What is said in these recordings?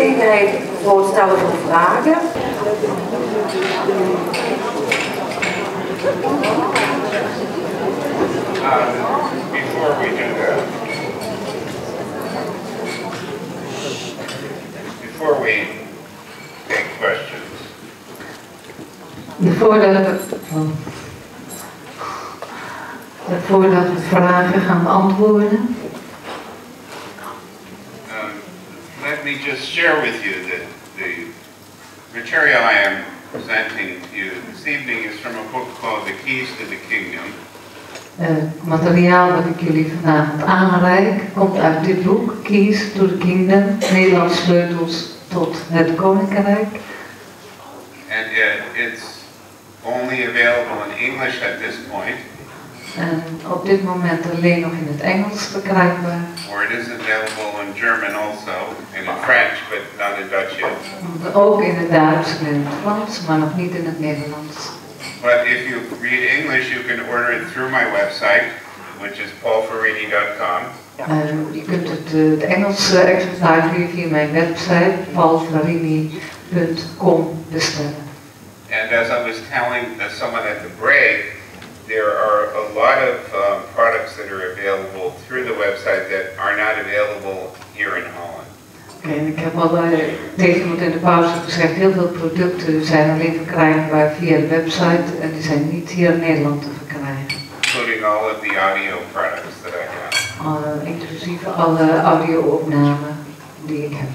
gelegenheid voor het stellen van vragen. Before we do that, before we take questions, voordat we vragen gaan beantwoorden, let me just share with you that the material I am presenting to you this evening is from a book called The Keys to the Kingdom. Het materiaal wat ik jullie vanavond aanreik komt uit dit boek, Keys to the Kingdom, Nederlands Sleutels tot het Koninkrijk. And it's only available in English at this point. En op dit moment alleen nog in het Engels verkrijgbaar. Or it is available in German also, and in French, but not in Dutch yet. Ook in het Duits en in het Frans, maar nog niet in het Nederlands. But if you read English, you can order it through my website, which is paulferrini.com. Je kunt het Engelse exemplaar via mijn website, paulferrini.com, bestellen. And as I was telling someone at the break, there are a lot of products that are available through the website that are not available here in Holland. En ik heb al tegen iemand in de pauze gezegd, heel veel producten zijn alleen verkrijgbaar via de website en die zijn niet hier in Nederland te verkrijgen. Including all of the audio products that I have. Inclusief alle audio-opnamen die ik heb.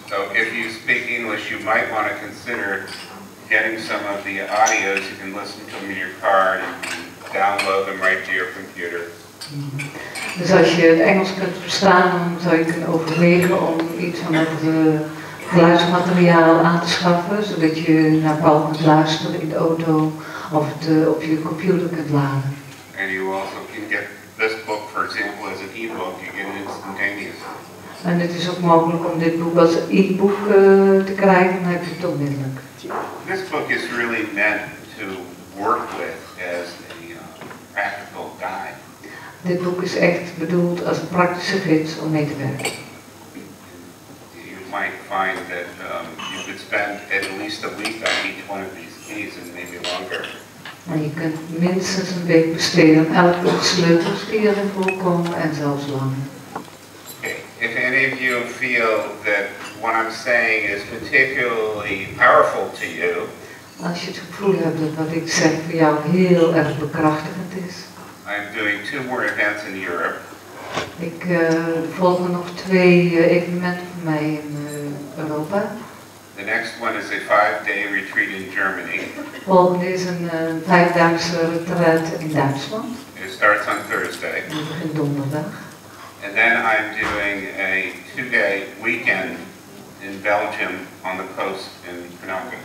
So if you speak English, you might want to consider getting some of the audios. You can listen to them in your car and you can download them right to your computer. Dus als je het Engels kunt verstaan, dan zou je kunnen overwegen om iets van het geluidsmateriaal aan te schaffen, zodat je naar Paul kunt luisteren in de auto of het op je computer kunt laden. And you also can get this book, for example, as an e-book. You get it instantaneously. En het is ook mogelijk om dit boek als e-book te krijgen, dan heb je het onmiddellijk. This book is really meant to work with as a practical guide. Dit boek is echt bedoeld als een praktische gids om mee te werken. You might find that you could spend at least a week on each one of these keys and maybe longer. En je kunt minstens een week besteden aan elke sleutels die erin voorkomen en zelfs langer. Okay. If any of you feel that what I'm saying is particularly powerful to you, als je het gevoel hebt dat wat ik zeg voor jou heel erg bekrachtigend is. I'm doing 2 more events in Europe. Ik volgen nog 2 evenementen voor mij in Europa. The next one is a 5-day retreat in Germany. Volgende is een 5-daagse retreat in Duitsland. It starts on Thursday. Die begint donderdag. And then I'm doing a 2-day weekend in Belgium on the coast in Knokke.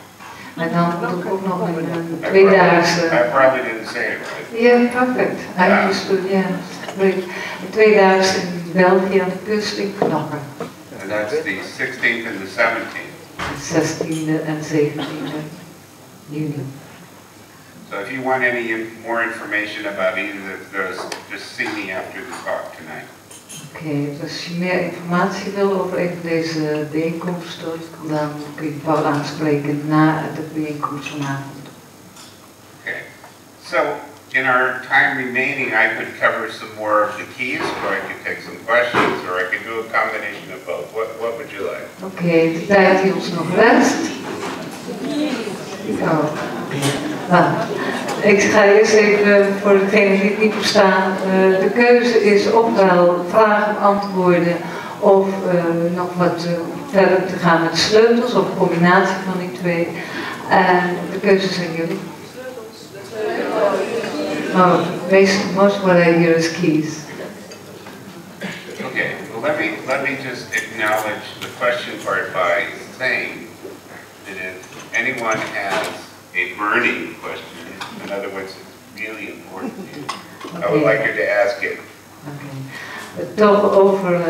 En dan doe ik ook nog een 2-daagse... I probably didn't say it right. Yeah, perfect. I understood, yeah. Great. Een 2-daagse in België aan de kust in Knokke. And that's the 16th and the 17th. De 16e en 17e juni. So if you want any more information about either of those, just see me after the talk tonight. Oké, dus als je meer informatie wil over een van deze bijeenkomsten, dan kun je Paul aanspreken na de bijeenkomst vanavond. Okay, so in our time remaining, I could cover some more of the keys, or I could take some questions, or I could do a combination of both. What would you like? Oké, de tijd die ons nog rest. Ik ga eerst even, voor degenen die het niet verstaan, de keuze is ofwel vragen beantwoorden of nog wat verder te gaan met sleutels of een combinatie van die 2. En de keuze zijn jullie. Oh, most what I hear is keys. Okay, well let me just acknowledge the question part by saying that if anyone has a burning question, in other words, it's really important to you, I would like you to ask it. Toch over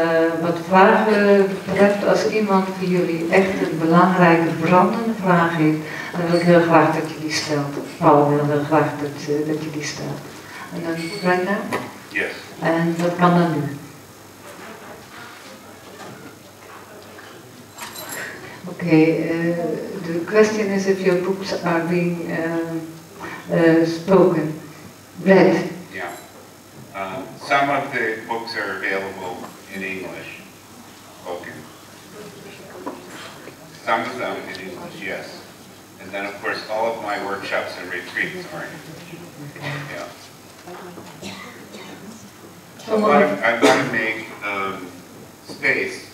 wat vragen betreft, als iemand voor jullie echt een belangrijke, brandende vraag heeft, dan wil ik heel graag dat je die stelt. Paul wil heel graag dat je die stelt. En dan Brenda? Yes. En dat kan dan nu. Okay, the question is if your books are being spoken, read. Yeah. Some of the books are available in English, spoken. Some of them in English, yes. And then, of course, all of my workshops and retreats are in English. Yeah. I want to make space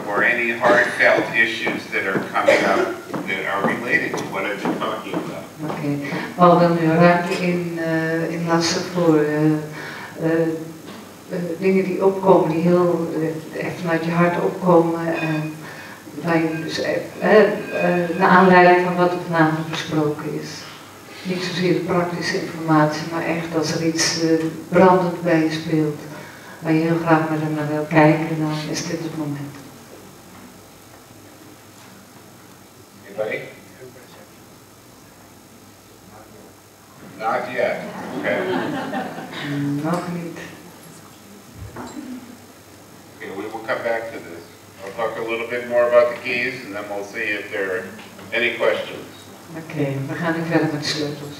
for any heartfelt issues that are coming up that are related to what I've been talking about. Oké, Paul wil nu ruimte inlassen voor dingen die opkomen, die heel echt vanuit je hart opkomen. En waar je dus naar aanleiding van wat er vanavond besproken is. Niet zozeer praktische informatie, maar echt als er iets brandend bij je speelt, waar je heel graag met hem naar wil kijken, dan is dit het moment. Anybody? Not yet. Okay. Nog niet. Okay, we will come back to this. I'll talk a little bit more about the keys and then we'll see if there are any questions. Oké, we gaan nu verder met de sleutels.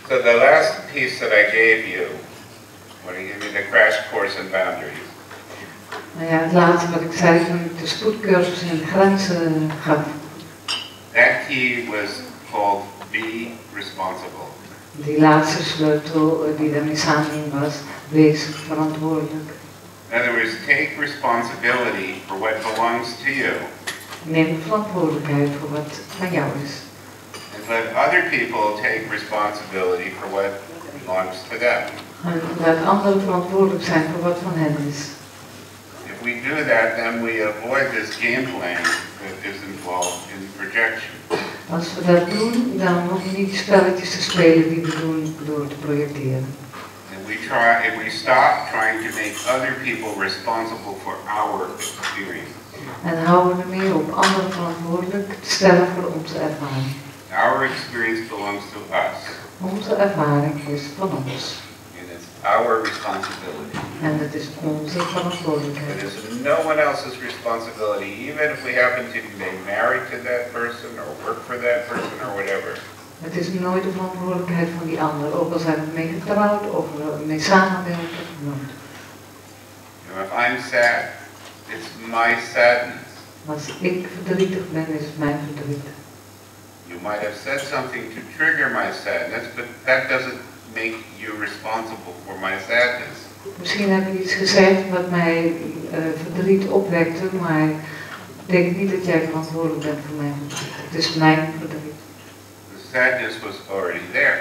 So the last piece that I gave you, when I gave you the crash course in boundaries, Nou ja, het laatste wat ik zei toen ik de spoedcursus in de grenzen gaf. that key was called be responsible. Die laatste sleutel die daarmee samenhing was, wees verantwoordelijk. In other words, take responsibility for what belongs to you. Neem verantwoordelijkheid voor wat van jou is. And let other people take responsibility for what belongs to them. En laat anderen verantwoordelijk zijn voor wat van hen is. If we do that, then we avoid this game plan that is involved in projection. Als we dat doen, dan hoeven we niet spelletjes te spelen die we doen door te projecteren. And we stop trying to make other people responsible for our experience. En houden we meer op anderen verantwoordelijk te stellen voor onze ervaring. Our experience belongs to us. Onze ervaring is van ons. And it's our responsibility. En het is onze verantwoordelijkheid. It is no one else's responsibility, even if we happen to be married to that person or work for that person or whatever. Het is nooit de verantwoordelijkheid van die ander, ook al zijn we mee getrouwd of we mee samenwerken. Nooit. If I'm sad, it's my sadness. Als ik verdrietig ben, is het mijn verdriet. You might have said something to trigger my sadness, but that doesn't make you responsible for my sadness. Misschien heb je iets gezegd wat mij verdriet opwekte, maar ik denk niet dat jij verantwoordelijk bent voor mijn verdriet. Het is mijn verdriet. The sadness was already there.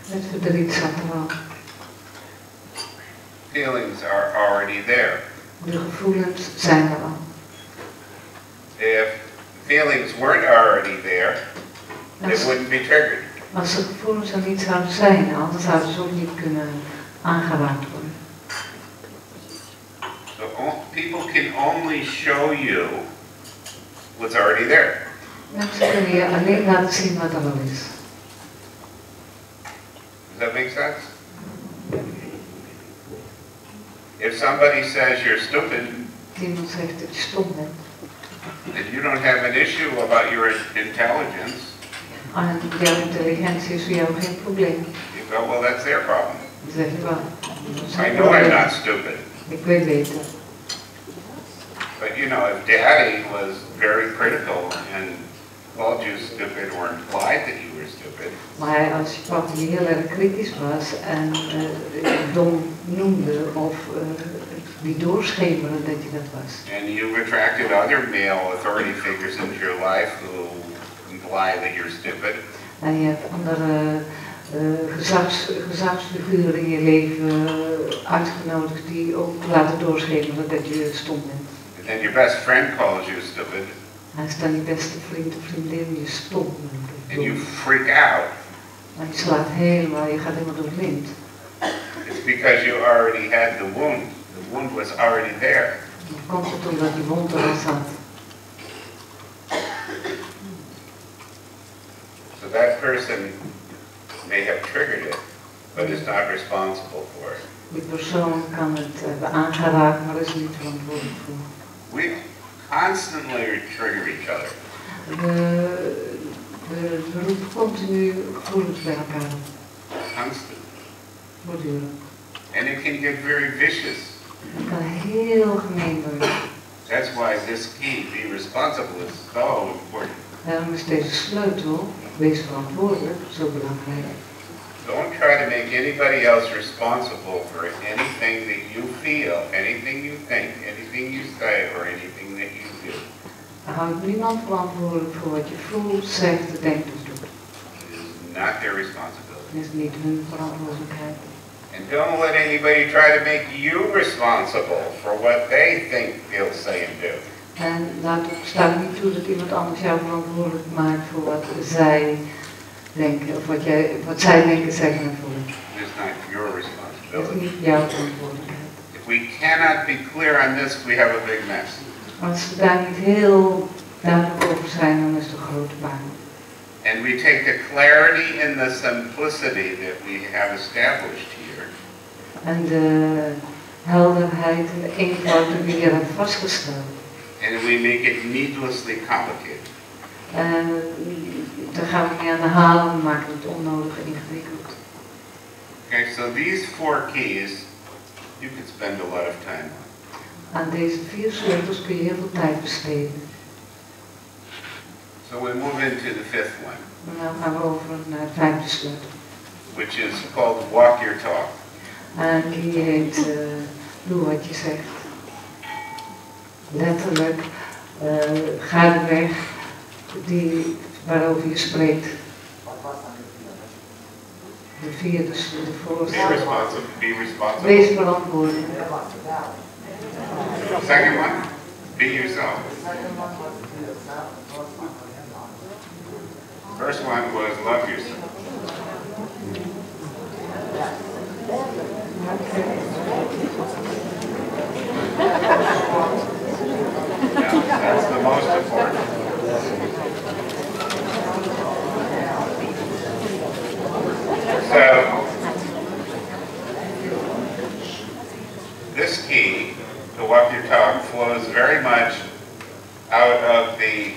Het verdriet zat er al. Feelings are already there. De gevoelens zijn er al. If feelings weren't already there, they wouldn't be triggered. Als de gevoelens er niet zouden zijn, anders zouden ze ook niet kunnen aangeraakt worden. So people can only show you what's already there. Mensen kunnen je alleen laten zien wat er al is. Does that make sense? If somebody says you're stupid, Iemand zegt dat je stom bent. and you don't have an issue about your intelligence, En jouw intelligentie is voor jou geen probleem. you go, well, that's their problem. Dan zeg je wel. I know I'm not stupid. Ik weet beter. But you know, if Daddy was very critical and called you stupid or implied that you were stupid, Maar als je papa die heel erg kritisch was en dom noemde of die doorschemeren dat je dat was. and you've attracted other male authority figures into your life who imply that you're stupid, En je hebt andere gezagsfiguren in je leven uitgenodigd die ook laten doorschemeren dat je stom bent. and then your best friend calls you stupid, En is dan je beste vriend of vriendin je stom bent. and you freak out, En je slaat helemaal, je gaat helemaal door het lint. it's because you already had the wound. The wound was already there. Dan komt het omdat die wond er al zat. So that person may have triggered it, but is not responsible for it. Die persoon kan het hebben aangeraakt, maar is niet verantwoordelijk voor. We constantly trigger each other. We roepen continu gevoelens bij elkaar op. Constant. Voortdurend. And it can get very vicious. Het kan heel gemeen worden. That's why this key, be responsible, is so important. Daarom is deze sleutel, wees verantwoordelijk, zo belangrijk. Don't try to make anybody else responsible for anything that you feel, anything you think, anything you say, or anything that you do. Houd niemand verantwoordelijk voor wat je voelt, zegt, denkt of doet. It is not their responsibility. Het is niet hun verantwoordelijkheid. And don't let anybody try to make you responsible for what they think, feel, say, and do. En sta niet toe dat iemand anders jou verantwoordelijk maakt voor wat zij denken, of wat zij denken, zeggen en voelen. It is not your Dat is responsibility. niet jouw verantwoordelijkheid. If we cannot be clear on this, we have a big mess. Als we daar niet heel duidelijk over zijn, dan is het een grote baan. And we take the clarity and the simplicity that we have established here, En de helderheid en de eenvoud die we hier hebben vastgesteld. and we make it needlessly complicated. En daar gaan we niet aan de halen, we maken het onnodig ingewikkeld. Okay, so these 4 keys, you could spend a lot of time on. Aan deze 4 sleutels kun je heel veel tijd besteden. So we move into the 5th one, En dan gaan we over naar het 5e sleutel. which is called walk your talk. En die heet doe wat je zegt. Letterlijk, ga de weg waarover je spreekt. De 4e, de voorste. Be responsible. Be responsible. Wees verantwoordelijk. Second one, be yourself. First one was love yourself. Yeah, that's the most important. So, this key, to walk your talk, flows very much out of the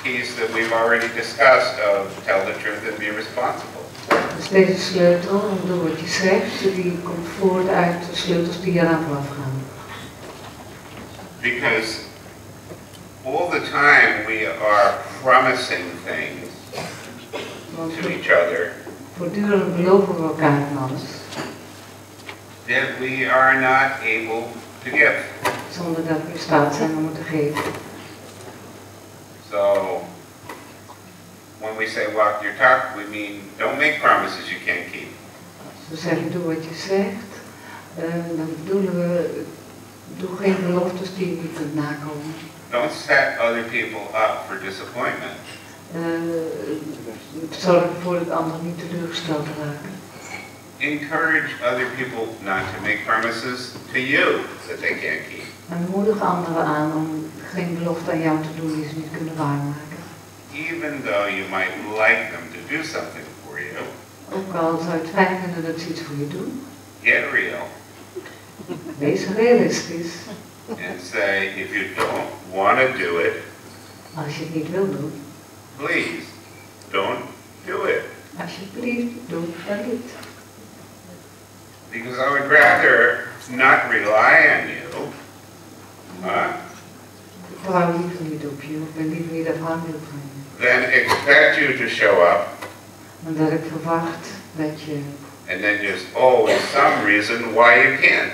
keys that we've already discussed of tell the truth and be responsible. Dus deze sleutel, doe wat je zegt, die komt voort uit de sleutels die eraan vooraf gaan. Because all the time we are promising things Want to each other voortdurend beloven we elkaar van alles, that we are not able to give. zonder dat we in staat zijn om het te geven. So, when we say walk your talk, we mean don't make promises you can't keep. Als we zeggen doe wat je zegt, dan bedoelen we, doe geen beloftes die je niet kunt nakomen. Don't set other people up for disappointment. Zorg ervoor dat anderen niet teleurgesteld raken. Encourage other people not to make promises to you that they can't keep. En moedig anderen aan om geen belofte aan jou te doen die ze niet kunnen waarmaken. Even though you might like them to do something for you, Ook al zou het fijn vinden dat ze iets voor je doen, get real wees realistisch. and say, if you don't want to do it, Als je het niet wil doen, please don't do it. alsjeblieft, doe het niet. Because I would rather not rely on you, Ik vertrouw liever niet op je, ik ben liever niet afhankelijk van je. than expect you to show up Dan dat ik verwacht dat je, and then just always some reason why you can't.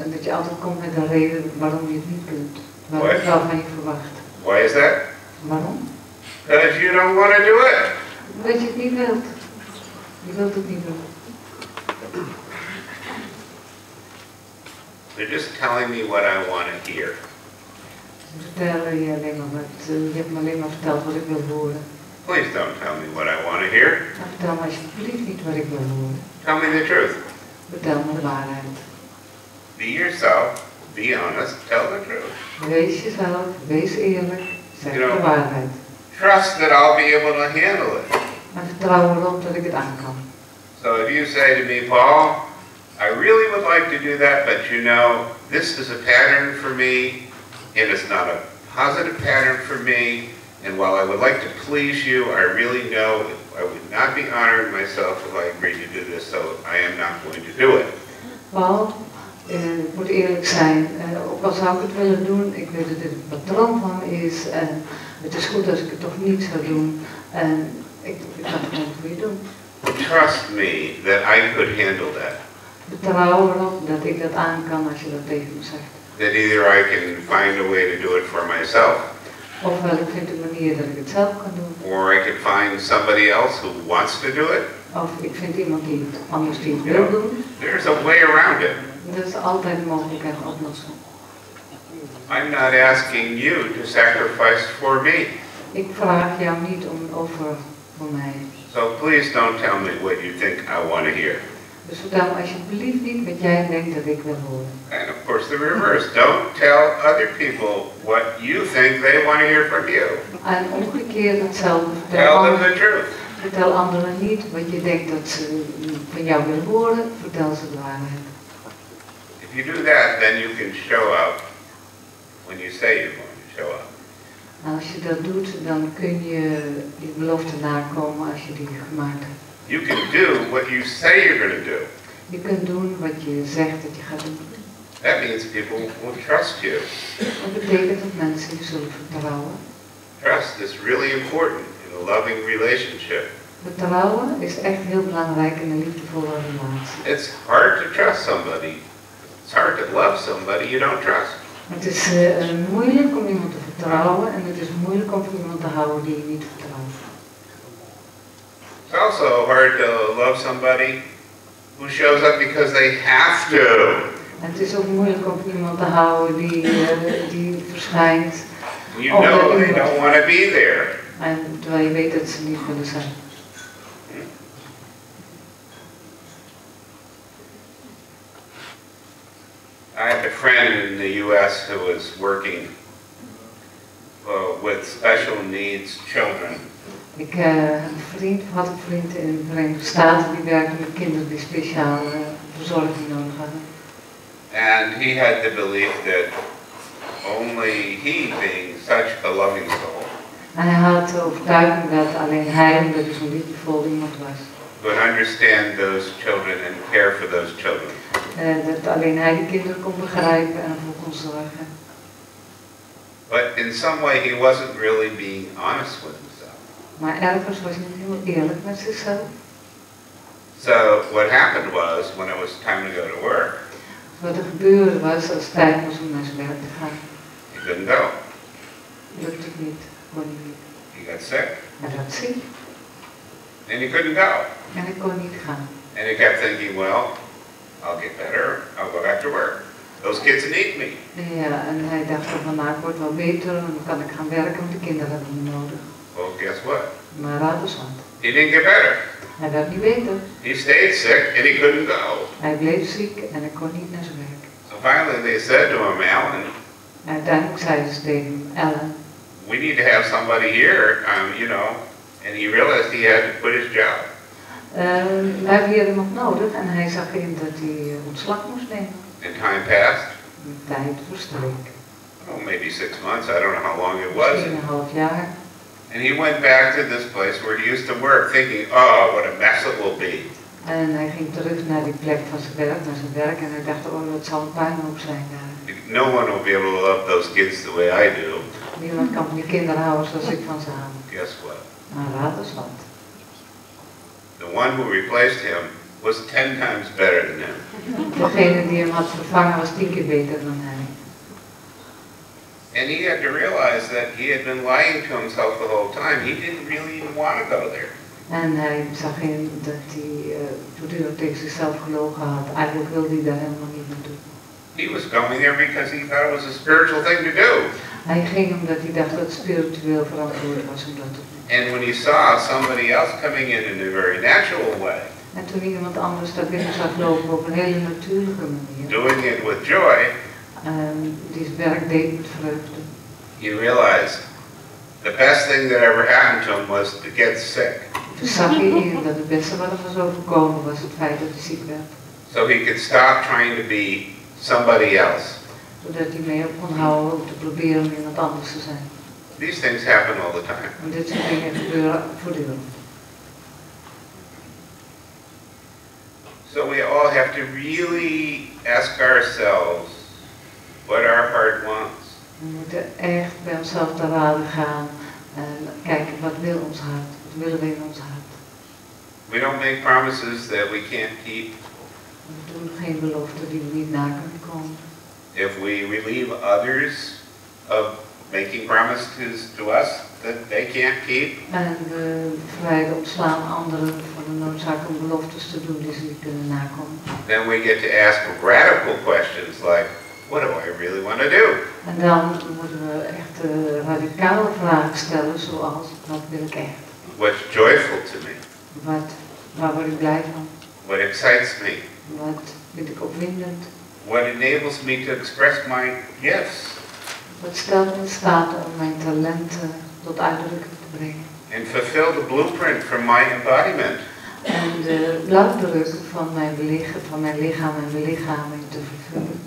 en dat je altijd komt met een reden waarom je het niet kunt. Waarom What? ik wel van je verwacht. Why is that? Waarom? Because you don't want to do it. Omdat je het niet wilt. Je wilt het niet doen. They're just telling me what I want to hear. Ze vertellen je alleen maar wat, je hebt me alleen maar verteld wat ik wil horen. Please don't tell me what I want to hear. Maar vertel me alsjeblieft niet wat ik wil horen. Tell me the truth. Vertel me de waarheid. Be yourself. Be honest. Tell the truth. Wees jezelf, wees eerlijk, zeg You know, de waarheid. Trust that I'll be able to handle it. En vertrouw erop dat ik het aan kan. So if you say to me, Paul, I really would like to do that, but you know, this is a pattern for me. and it's not a positive pattern for me. And while I would like to please you, I really know I would not be honoring myself if I agreed to do this, so I am not going to do it. Paul, ik moet eerlijk zijn, ook al zou ik het willen doen, ik weet dat dit een patroon van me is en het is goed als ik het toch niet zou doen en ik ga het gewoon voor je doen. Trust me that I could handle that. Vertrouw erop dat ik dat aan kan als je dat tegen me zegt. That either I can find a way to do it for myself, Ofwel ik vind een manier dat ik het zelf kan doen, or I could find somebody else who wants to do it. of ik vind iemand die het anders die het wil doen. There's a way around it. Dat is altijd een mogelijkheid om oplossen. I'm not asking you to sacrifice for me. Ik vraag jou niet om een offer voor mij. So please don't tell me what you think I want to hear. Dus vertel me alsjeblieft niet wat jij denkt dat ik wil horen. And of course the reverse. Don't tell other people what you think they want to hear from you. En omgekeerd hetzelfde. Tell them the truth. Vertel anderen niet wat je denkt dat ze van jou willen horen. Vertel ze de waarheid. If you do that, then you can show up when you say you're going to show up. En als je dat doet, dan kun je die belofte nakomen als je die gemaakt hebt. You can do what you say you're going to do. Je kunt doen wat je zegt dat je gaat doen. That means people will trust you. Dat betekent dat mensen je zullen vertrouwen. Trust is really important in a loving relationship. Vertrouwen is echt heel belangrijk in een liefdevolle relatie. It's hard to trust somebody. It's hard to love somebody you don't trust. Het is moeilijk om iemand te vertrouwen en het is moeilijk om van iemand te houden die je niet vertrouwt. It's also hard to love somebody who shows up because they have to. En het is ook moeilijk om van iemand te houden die verschijnt. You know they don't want to be there. En terwijl je weet dat ze niet willen zijn. I have a friend in the U.S. who was working with special needs children. Ik had een vriend in de Verenigde Staten die werkte met kinderen die speciale verzorging nodig hadden. And he had the belief that only he, being such a loving soul, En hij had de overtuiging dat alleen hij, omdat hij zo'n liefdevol iemand was, would understand those children and care for those children. Dat alleen hij die kinderen kon begrijpen en ervoor kon zorgen. But in some way he wasn't really being honest with himself. Maar ergens was hij niet heel eerlijk met zichzelf. So what happened was, when it was time to go to work, Wat er gebeurde was, als het tijd was om naar zijn werk te gaan, he couldn't go. lukte het niet, kon hij niet. He got sick, Hij werd ziek and he couldn't go. en hij kon niet gaan. And he kept thinking, well, I'll get better, I'll go back to work. Those kids need me. Ja, en hij dacht van nou, ik word wel beter en dan kan ik gaan werken, want de kinderen hebben me nodig. Well, guess what? Maar raad eens wat. He didn't get better. Hij werd niet beter. He stayed sick and he couldn't go. Hij bleef ziek en hij kon niet naar zijn werk. So finally they said to him, Alan, En uiteindelijk zeiden ze tegen hem, Ellen, we need to have somebody here, you know, and he realized he had to quit his job. we hebben hier iemand nodig en hij zag in dat hij ontslag moest nemen. And time passed. De tijd verstreek. Oh, maybe 6 months, I don't know how long it was. Misschien een half jaar. And he went back to this place where he used to work thinking, oh, what a mess it will be. En hij ging terug naar die plek van zijn werk, naar zijn werk en hij dacht, oh, dat zal een puinhoop zijn daar. No one will be able to love those kids the way I do. Niemand kan van die kinderen houden zoals ik van ze hou. Guess what? Maar raad eens wat. The one who replaced him was 10 times better than him. Degene die hem had vervangen was 10 keer beter dan hij. And he had to realize that he had been lying to himself the whole time. He didn't really even want to go there. En hij zag in dat hij voortdurend tegen zichzelf gelogen had. Eigenlijk wilde hij daar helemaal niet naartoe. He was going there because he thought it was a spiritual thing to do. Hij ging omdat hij dacht dat het spiritueel verantwoord was om dat te doen. And when he saw somebody else coming in a very natural way, En toen iemand anders daar binnen zag lopen op een hele natuurlijke manier, doing it with joy, die zijn werk deed met vreugde, he realized the best thing that ever happened to him was to get sick, toen zag hij in dat het beste wat hem was overkomen was het feit dat hij ziek werd. so he could stop trying to be somebody else. Zodat hij mee op kon houden om te proberen om iemand anders te zijn. These things happen all the time. En dit soort dingen gebeuren voortdurend. So we all have to really ask ourselves what our heart wants. We moeten echt bij onszelf te raden gaan en kijken wat wil ons hart, wat willen we in ons hart. We don't make promises that we can't keep. We doen geen beloften die we niet na kunnen komen. If we relieve others of making promises to us that they can't keep, En we bevrijden, ontslaan anderen van de noodzaak om beloftes te doen die ze niet kunnen nakomen. then we get to ask radical questions like, what do I really want to do? En dan moeten we echt radicale vragen stellen, zoals, wat wil ik echt? What's joyful to me? Waar word ik blij van? What excites me? Wat vind ik opwindend? What enables me to express my gifts? Wat stelt me in staat om mijn talenten tot uitdrukking te brengen? And fulfill the blueprint for my embodiment. En de blauwdruk van mijn lichaam en belichaming te vervullen.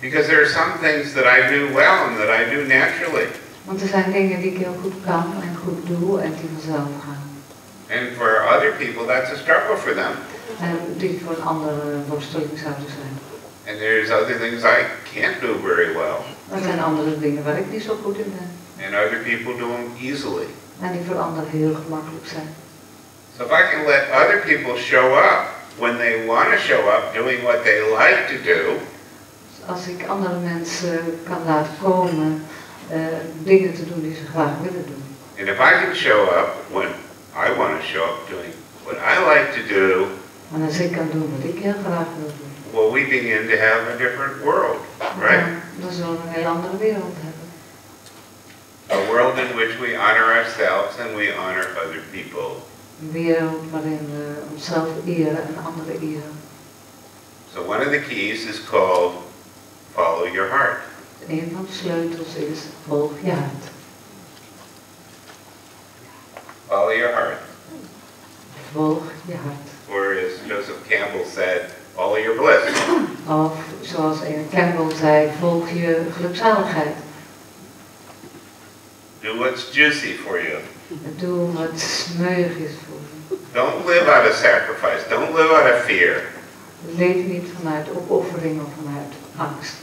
Because there are some things that I do well and that I do naturally. Want er zijn dingen die ik heel goed kan en goed doe en die vanzelf gaan. And for other people, that's a struggle for them. En die voor een andere worsteling zouden zijn. And there's other things I can't do very well. Er zijn andere dingen waar ik niet zo goed in ben. And other people do them easily. En die voor anderen heel gemakkelijk zijn. So if I can let other people show up when they want to show up doing what they like to do, Als ik andere mensen kan laten komen dingen te doen die ze graag willen doen. and if I can show up when I want to show up doing what I like to do, En als ik kan doen wat ik heel graag wil doen. well, we begin to have a different world, right? Dan zullen we een heel andere wereld hebben. A world in which we honor ourselves and we honor other people. Een wereld waarin we onszelf eren en anderen eren. So one of the keys is called follow your heart. Een van de sleutels is volg je hart. Follow your heart. Volg je hart. Or as Joseph Campbell said, follow your bliss. Of zoals Campbell zei, volg je gelukzaligheid. Do what's juicy for you. Doe wat smeuig is voor je. Don't live out of sacrifice. Don't live out of fear. Leef niet vanuit opoffering of vanuit angst.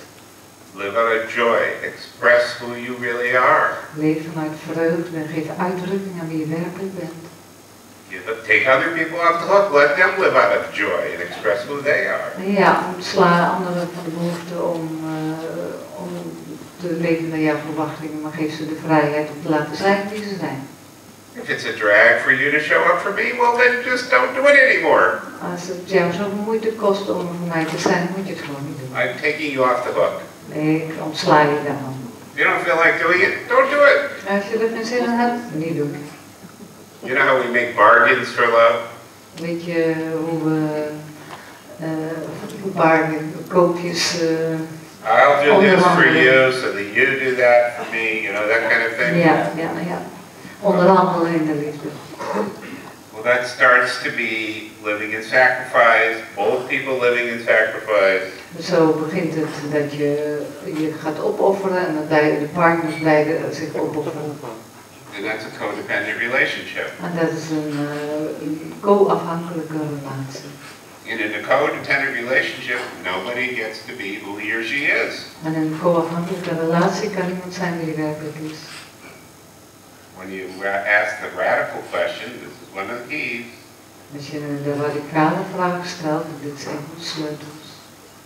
Live out of joy. Express who you really are. Leef vanuit vreugde en geef uitdrukking aan wie je werkelijk bent. Take other people off the hook. Let them live out of joy and express who they are. En ja, ontsla anderen van de behoefte om te leven naar jouw verwachtingen, maar geef ze de vrijheid om te laten zijn wie ze zijn. If it's a drag for you to show up for me, well then just don't do it anymore. Als het jou zoveel moeite kost om er voor mij te zijn, moet je het gewoon niet doen. I'm taking you off the hook. Nee, ik ontsla je daarvan. If you don't feel like doing it, don't do it. Als je er geen zin in hebt, niet doen. You know how we make bargains for love? Weet je hoe we koopjes I'll do this for you so that you do that for me, you know, that kind of thing. ja. Onderhandelen in de liefde. Well, that starts to be living in sacrifice, both people living in sacrifice. Zo begint het dat je gaat opofferen en dat de partners beiden zich opofferen. And that's a codependent relationship. En dat is een co-afhankelijke relatie. And in a codependent relationship, nobody gets to be who he or she is. En in een co-afhankelijke relatie kan iemand zijn wie hij werkelijk is. When you ask the radical question, this is one of the keys. Als je de radicale vraag stelt, en dit is een van de sleutels.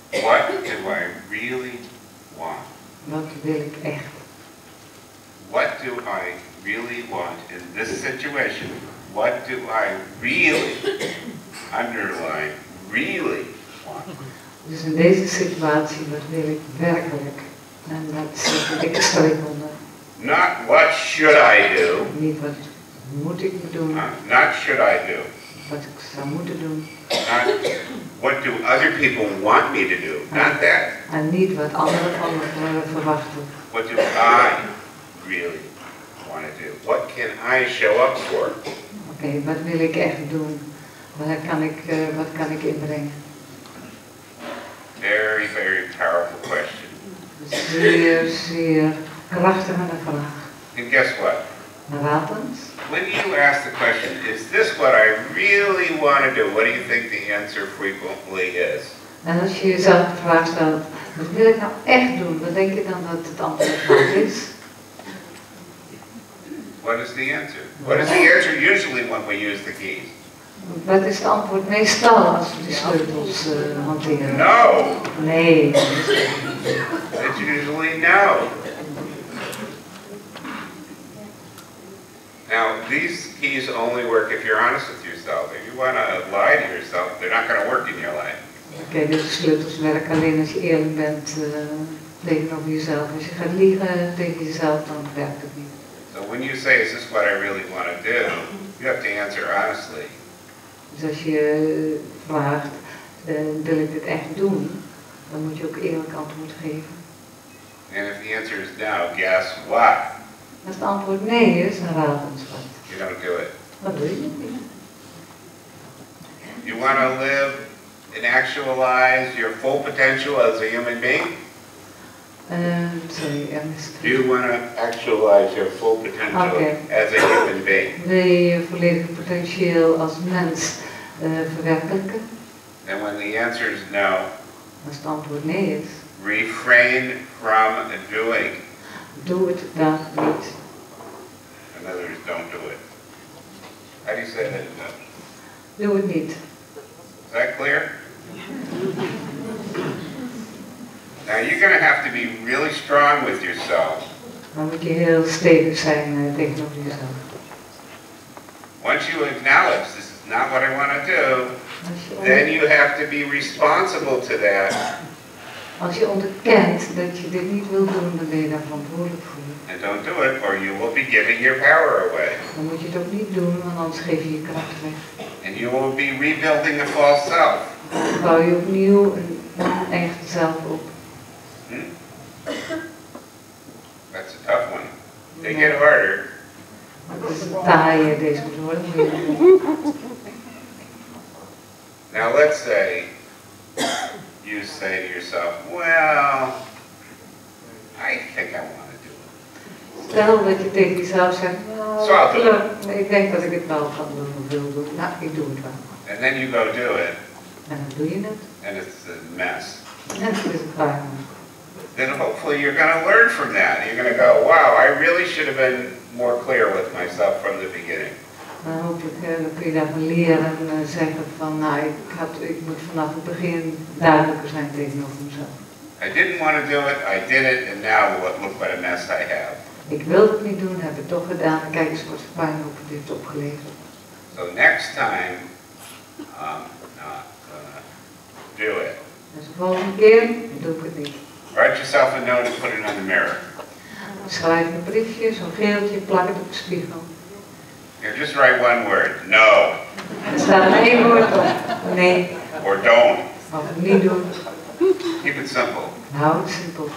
What do I really want? Wat wil ik echt? What do I really want in this situation? What do I really, underline, really want? Dus in deze situatie, wat wil ik werkelijk? En dat zet een dikke streep onder. Not what should I do. Niet wat moet ik doen. Not should I do. Wat ik zou moeten doen. Not what do other people want me to do. Not that. En niet wat anderen van me verwachten. What do I really want to do? What can I show up for? Oké, wat wil ik echt doen? Wat kan ik inbrengen? Very, very powerful question. Zeer, zeer krachtige vraag. And guess what? Raad eens. When you ask the question, is this what I really want to do? What do you think the answer frequently is? En als je jezelf de vraag stelt, wat wil ik nou echt doen? Wat denk je dan dat het antwoord wat is? What is the answer? What is the answer usually when we use the keys? Wat is het antwoord meestal als we die sleutels hanteren? No. Nee. It's usually no. Now, these keys only work if you're honest with yourself. If you want to lie to yourself, they're not going to work in your life. Oké, deze sleutels werken alleen als je eerlijk bent tegenover jezelf. Als je gaat liegen tegen jezelf, dan werkt het niet. So when you say, is this what I really want to do, you have to answer honestly. Dus als je vraagt, wil ik dit echt doen, dan moet je ook eerlijk antwoord geven. And if the answer is no, guess what? Als het antwoord nee is, dan raad ons wat. You don't do it. Wat doe je niet? You want to live and actualize your full potential as a human being? Sorry, Ernest. Do you want to actualize your full potential as a human being? Wil je je volledige potentieel als mens verwerkelijken? And when the answer is no, Als het antwoord nee is, refrain from doing. doe het dan niet. In other words, don't do it. How do you say that in Dutch? Doe het niet. Is that clear? Now you're going to have to be really strong with yourself. Dan moet je heel stevig zijn tegenover jezelf. Once you acknowledge this is not what I want to do, then you have to be responsible to that. Als je onderkent dat je dit niet wil doen, dan ben je daar verantwoordelijk voor. And don't do it or you will be giving your power away. Dan moet je het ook niet doen, want anders geef je je kracht weg. And you will be rebuilding a false self. Dan bouw je opnieuw een onechte zelf op. That's a tough one. They get harder. Dat is een taaie, deze moet worden moeilijker. Now let's say you say to yourself, well, I think I want to do it. Stel dat je tegen jezelf zegt, Zo, ik denk dat ik het wel kan doen of wil doen. Nou, ik doe het wel. And then you go do it, En dan doe je het. and it's a mess. En het is een klaar. Then hopefully you're going to learn from that. You're going to go, wow, I really should have been more clear with myself from the beginning. Dan hopelijk dan kun je daarvan leren en zeggen van, nou, ik moet vanaf het begin duidelijker zijn tegenover mezelf. I didn't want to do it, I did it, and now look what a mess I have. Ik wilde het niet doen, heb het toch gedaan. Kijk eens wat voor puinhoop het heeft opgeleverd. So next time, I'm not gonna do it. Dus de volgende keer doe ik het niet. Write yourself a note and put it on the mirror. Schrijf een briefje, zo'n geeltje, plak het op de spiegel. Here, just write one word, no, Er staat maar één woord op. Nee, or don't. of niet doen. Keep it simple. Hou het simpel.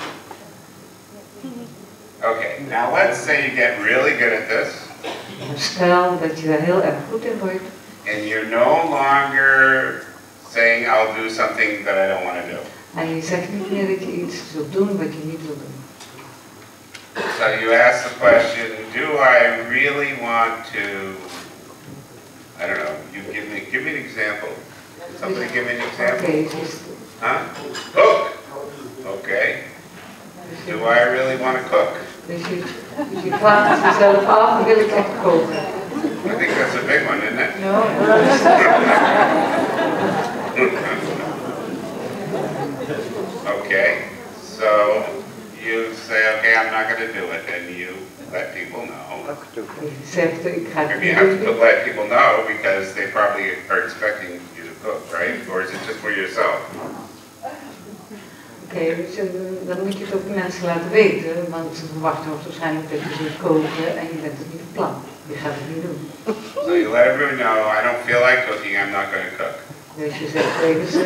Okay, now let's say you get really good at this, Maar stel dat je er heel erg goed in wordt. and you're no longer saying I'll do something that I don't want to do. En je zegt niet meer dat je iets zult doen wat je niet wil doen. So you ask the question, do I really want to, I don't know, you give me an example. Can somebody give me an example? Oké, dus Huh? Cook. Okay. Do I really want to cook? Dus je vraagt jezelf af, wil ik echt koken? I think that's a big one, isn't it? No. Okay. So you say, okay, I'm not going to do it, and you let people know. Je zegt, ik ga het And niet you have to doen. let people know because they probably are expecting you to cook, right? Or is it just for yourself? Oké, dus dan moet je het ook mensen laten weten, want ze verwachten waarschijnlijk dat je zult koken en je bent het niet van plan. Je gaat het niet doen. So you let everyone know, I don't feel like cooking, I'm not going to cook. Dus je zegt tegen ze,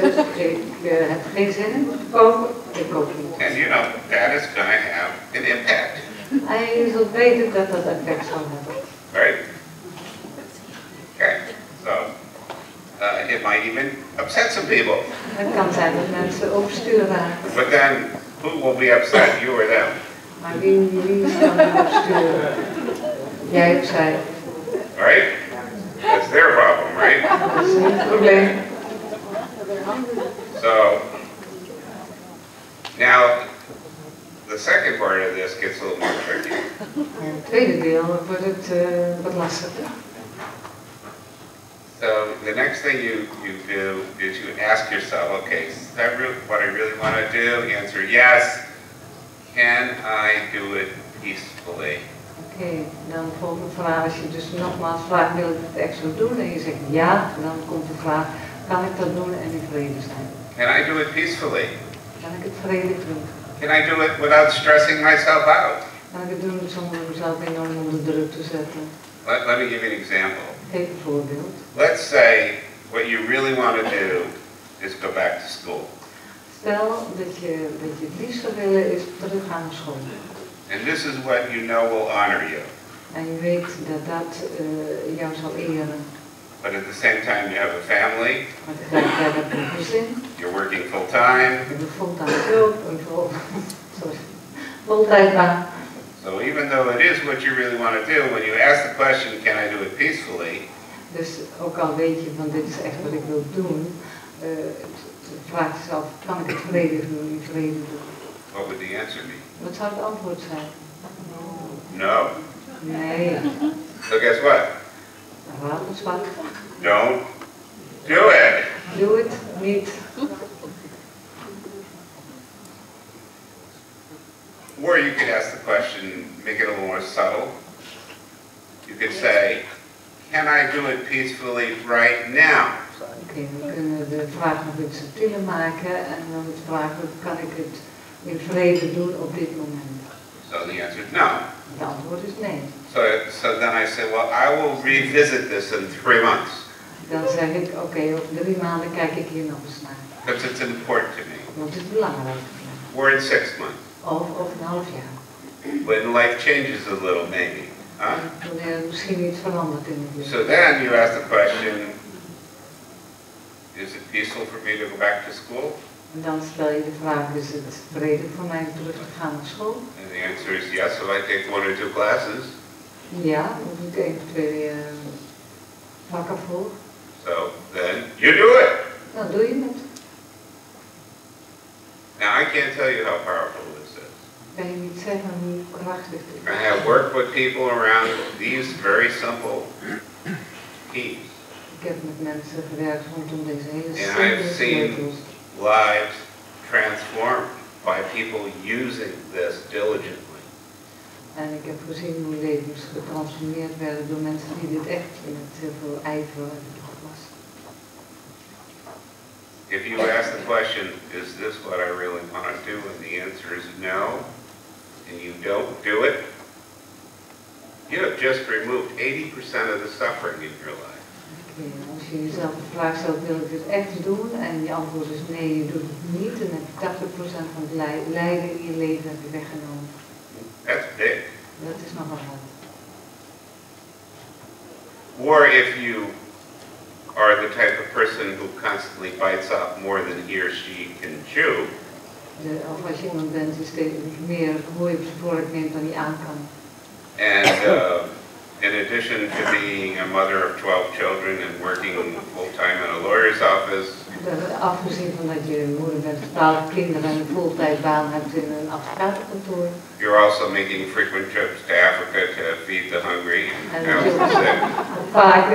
ik heb geen zin in te koken, ik kook niet. And you know, that is going to have an impact, En je zult weten dat dat effect zal hebben. right? Okay, so it might even upset some people. Het kan zijn dat mensen overstuur raken. But then Who will be upset, you or them? Maar wie zal erop sturen? Jij of zij? Right? That's their problem, right? Dat is niet het probleem. So, now, the second part of this gets a little more tricky. En het tweede deel wordt het wat lastiger. So, the next thing you do is you ask yourself, okay, is that what I really want to do? Answer yes. Can I do it peacefully? Oké, dan volgt de vraag, als je dus nogmaals vraagt, wil ik het echt zo doen? En je zegt ja, dan komt de vraag, kan ik dat doen en in vrede zijn? Can I do it peacefully? Kan ik het vredig doen? Can I do it without stressing myself out? Kan ik het doen zonder mezelf enorm onder druk te zetten? Let me give you an example. Geef een voorbeeld. Let's say what you really want to do is go back to school. Stel dat je het liefst zou willen is teruggaan naar school. And this is what you know will honor you. En je weet dat dat jou zal eren. But at the same time you have a family. Maar tegelijkertijd heb je een gezin. You're working full time. Je hebt een fulltime job, een voltijdbaan. So even though it is what you really want to do, when you ask the question, can I do it peacefully? Dus ook al weet je van dit is echt wat ik wil doen, vraag jezelf, kan ik het vredig doen, niet vredig doen? What would the answer be? Wat zou het antwoord zijn? No. Nee. So guess what? Raad eens wat. Don't do it. Doe het niet. Or you could ask the question, make it a little more subtle. You could say, can I do it peacefully right now? Oké, we kunnen de vraag nog iets subtieler maken en dan vragen, kan ik het in vrede doen op dit moment? So the answer is no. Het antwoord is nee. So then I say, well, I will revisit this in 3 months. Dan zeg ik, oké, over 3 maanden kijk ik hier nog eens naar. Because it's important to me. Want het is belangrijk. Or in 6 months. Of een half jaar. When life changes a little, maybe. Huh? Wanneer misschien iets verandert in het leven. So then you ask the question, is it peaceful for me to go back to school? En dan stel je de vraag, is het vredig voor mij om terug te gaan naar school? And the answer is yes, if I take 1 or 2 classes. Ja, dan doe ik 1 of 2 vakken voor. So then you do it. Dan doe je het. Now I can't tell you how powerful this is. Kan je niet zeggen hoe krachtig het is. I have worked with people around these very simple keys. Ik heb met mensen gewerkt rondom deze hele And I've simpele seen sleutels. lives transformed by people using this diligently. En ik heb gezien hoe levens getransformeerd werden door mensen die dit echt met heel veel ijver hebben toegepast. If you ask the question, is this what I really want to do? And the answer is no, and you don't do it, you have just removed 80% of the suffering in your life. Okay, als je jezelf de vraag stelt, wil ik dit echt doen? En je antwoord is nee, je doet het niet. Dan heb je 80% van het lijden in je leven heb je weggenomen. That's big. Dat is nogal wat. Or if you are the type of person who constantly bites off more than he or she can chew. Of als je iemand bent die steeds meer groei op zijn vork neemt dan hij aan kan. And in addition to being a mother of 12 children and working full-time in a lawyer's office, Afgezien van dat je moeder bent van 12 kinderen en een fulltime hebt in een advocatenkantoor. you're also making frequent trips to Africa to feed the hungry En and dat je help the sick. vaak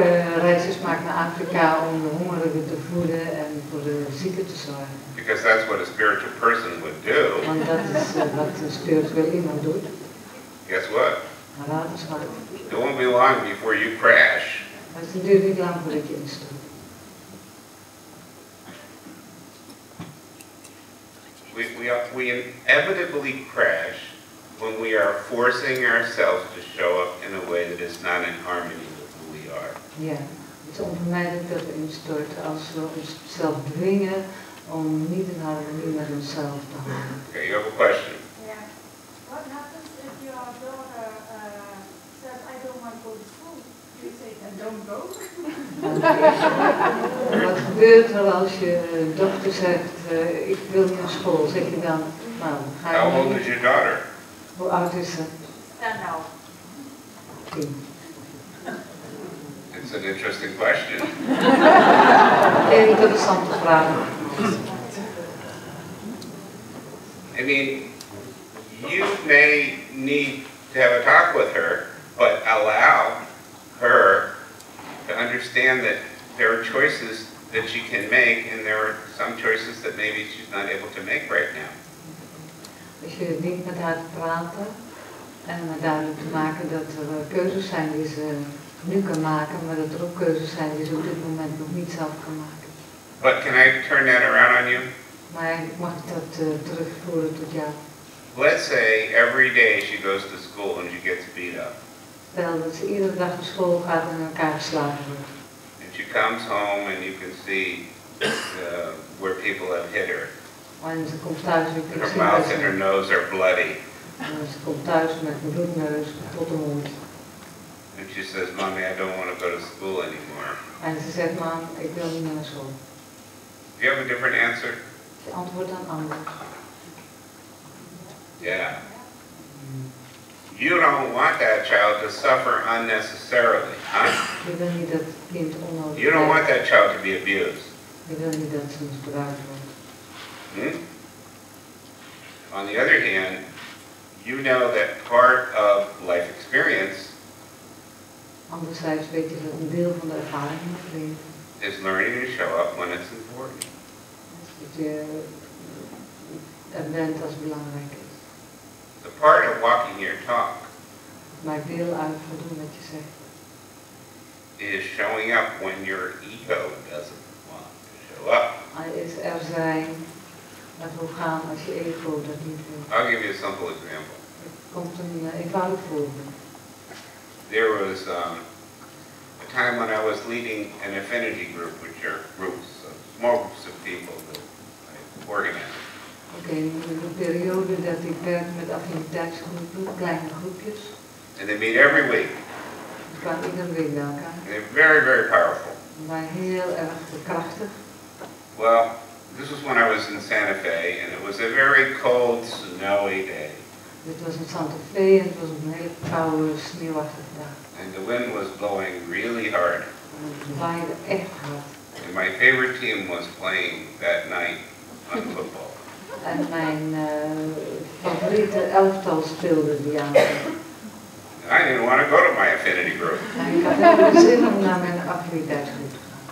reisjes maakt naar Afrika om de hongerigen te voeden en voor de zieken te zorgen. Because that's what a spiritual person would do. Want dat is wat een spiritueel iemand doet. Guess what? Maar raad eens wat. It won't be long before you crash. Maar het duurt niet lang voordat je instort. We inevitably crash when we are forcing ourselves to show up in a way that is not in harmony with who we are. Ja, het is onvermijdelijk dat we instorten als we onszelf dwingen om niet in harmonie met onszelf te houden. Okay, you have a question? Yeah. What happens if your daughter says, I don't want to go to school? You say, then don't go? Wat gebeurt er als je dochter zegt, ik wil niet naar school? Zeg je dan, Nou, ga je How old mee. is your daughter? Hoe oud is ze? 10 now. 10. It's an interesting question. Interessante vraag. I mean, you may need to have a talk with her, but allow her to understand that there are choices that she can make, and there are some choices that maybe she's not able to make right now. Dus je dient met haar te praten en met duidelijk te maken dat er keuzes zijn die ze nu kan maken, maar dat er ook keuzes zijn die ze op dit moment nog niet zelf kan maken. But can I turn that around on you? Maar mag ik dat terugvoeren tot jou? Let's say every day she goes to school and she gets beat up. Stel dat ze iedere dag naar school gaat en in elkaar geslagen wordt. And she comes home and you can see where people have hit her. En ze komt thuis en ik Her zie dat mouth and her nose are bloody. ze komt thuis met een bloedneus tot de mond. And she says, Mommy, I don't want to go to school anymore. En ze zegt, mam, ik wil niet meer naar school. Do you have a different answer? Ze antwoordt dan anders. Yeah. You don't want that child to suffer unnecessarily, huh? Je wil niet dat het kind onnodig You don't want lijdt. that child to be abused. Je wil niet dat ze misbruikt wordt. Hmm? On the other hand, you know that part of life experience Anderzijds weet je dat een deel van de ervaring in het leven is learning to show up when it's important. is dat je er bent als het belangrijk is. The part of walking your talk Het maakt deel uit van doen wat je zegt. is showing up when your ego doesn't want to show up. Hij is er zijn, maar hoe gaan als je ego dat niet wil. I'll give you a simple example. Er komt een eenvoudig voorbeeld. There was a time when I was leading an affinity group, which are groups, small groups of people that I organize. Oké, een periode dat ik werk met affiniteitsgroepen, kleine groepjes. And they meet every week. We kwamen iedere week bij elkaar. And they're very, very powerful. We waren heel erg krachtig. Well, this was when I was in Santa Fe, and it was a very cold, snowy day. Dit was in Santa Fe en het was een hele koude, sneeuwachtige dag. And the wind was blowing really hard. En het waaide echt hard. And my favorite team was playing that night on football. En mijn favoriete elftal speelde die avond. I didn't want to go to my affinity group. En ik had helemaal zin om naar mijn affiniteitsgroep te gaan.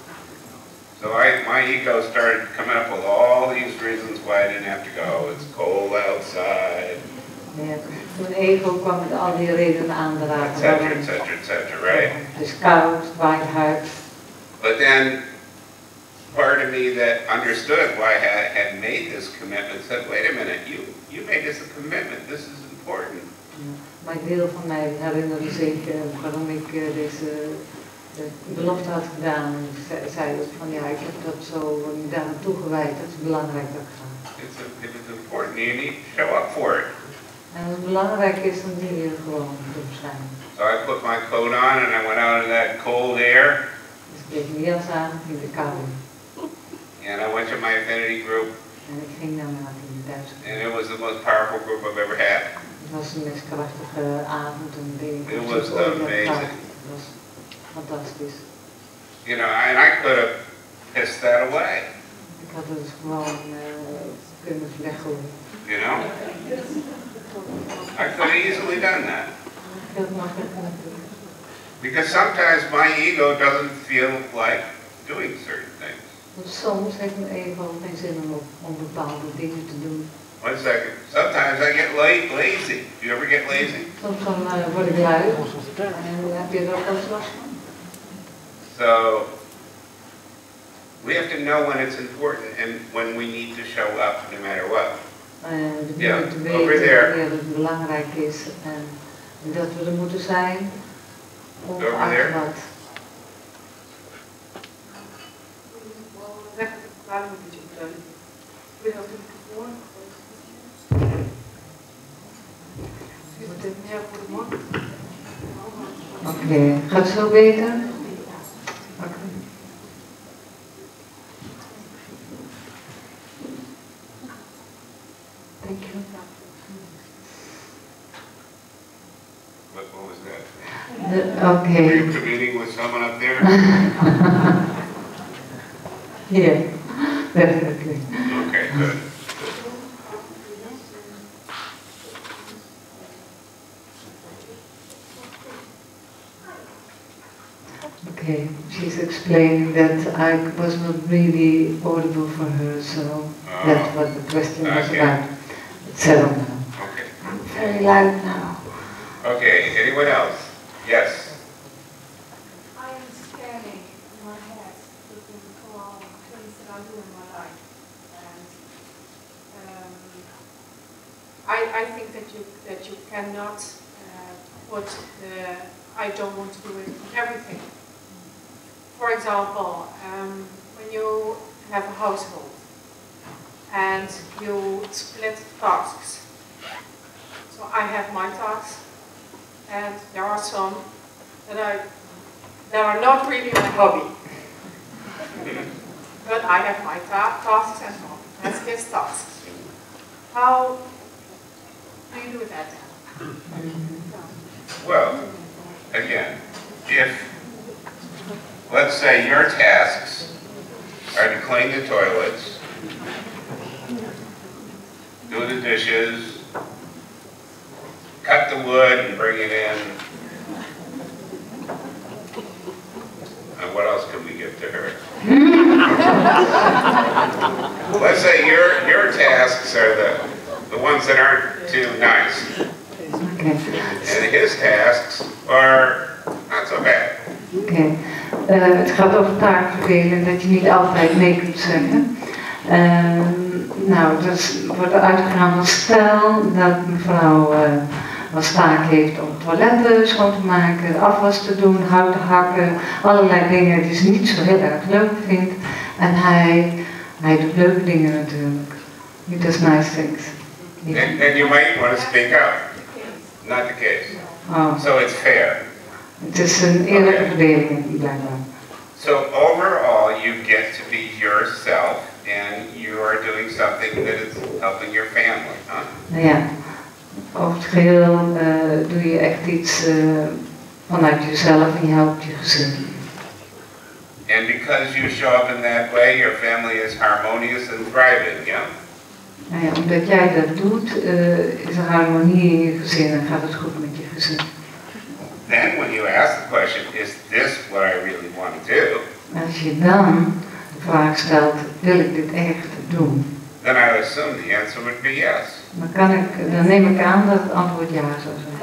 So my ego started coming up with all these reasons why I didn't have to go. It's cold outside, Ja, mijn ego kwam met al die redenen aandragen. et cetera, et cetera, et cetera, right? Het is koud, het waait hard. But then part of me that understood why I had made this commitment said, wait a minute, you made this a commitment. This is important. Ja, maar een deel van mij herinnerde zich waarom ik deze belofte had gedaan. En zei dat van ja, ik heb dat zo daar naartoe gewijd. Dat is belangrijk dat ik ga. If it's important, you need to show up for it. En als het belangrijk is, dan dien je er gewoon te zijn. So I put my coat on and I went out in that cold air. Dus ik deed mijn jas aan in de kou. And I went to my affinity group, En ik ging naar mijn affiniteitsgroep. and it was the most powerful group I've ever had. Het was de meest krachtige avond en ding. It was amazing. Het was fantastisch. You know, and I could have pissed that away, Ik had het gewoon kunnen weggooien. you know? I could have easily done that. Heel makkelijk kunnen doen. Because sometimes my ego doesn't feel like doing certain things. Want soms heeft mijn ego geen zin om bepaalde dingen te doen. One second. Sometimes I get lazy. Do you ever get lazy? Soms dan word ik lui en dan heb je er ook wel eens last van. So we have to know when it's important and when we need to show up no matter what. We Ja, moeten over weten there. wanneer het belangrijk is en dat we er moeten zijn, Over there. ongeacht wat. Zeg het verklaring een beetje opduidelijk. Ik weet niet of de microfoon. Moet dit meer voor de mond? Oké, gaat het zo beter? Oké. Thank you. What was that? Okay. Were you communing with someone up there? Yeah, definitely. Okay, good. Okay, she's explaining that I was not really audible for her, so that's what the question was about. It's settled now. Okay. Very loud now. Okay, anyone else? Yes. I am scanning in my head, looking for all the things that I do in my life. And I think that you cannot put the I don't want to do it in everything. For example, when you have a household and you split tasks. So I have my tasks, and there are some that are not really my hobby. But I have my tasks and well, that's his tasks. How do you do that then? Well, again, if, let's say your tasks are to clean the toilets, do the dishes, cut the wood and bring it in, and what else can we give to her? Let's say your tasks are the ones that aren't too nice. En his tasks are not so bad. Oké. Het gaat over taakverdeling, dat je niet altijd nee kunt zeggen. Nou, dus wordt er uitgegaan van stel dat mevrouw als taak heeft om toiletten schoon te maken, de afwas te doen, hout te hakken, allerlei dingen die ze niet zo heel erg leuk vindt. En hij doet leuke dingen natuurlijk. He does nice things. And you might want to speak up. Not the case. Oh. So it's fair. Het is een eerlijke verdeling, blijkbaar. So overall, you get to be yourself, and you are doing something that is helping your family, huh? Ja, over het geheel doe je echt iets vanuit jezelf en je helpt je gezin. And because you show up in that way, your family is harmonious and thriving, yeah? Nou ja, omdat jij dat doet, is er harmonie in je gezin en gaat het goed met je gezin. Then when you ask the question, is this what I really want to do? Als je dan de vraag stelt, wil ik dit echt doen? Then I assume the answer would be yes. Dan neem ik aan dat het antwoord ja zou zijn.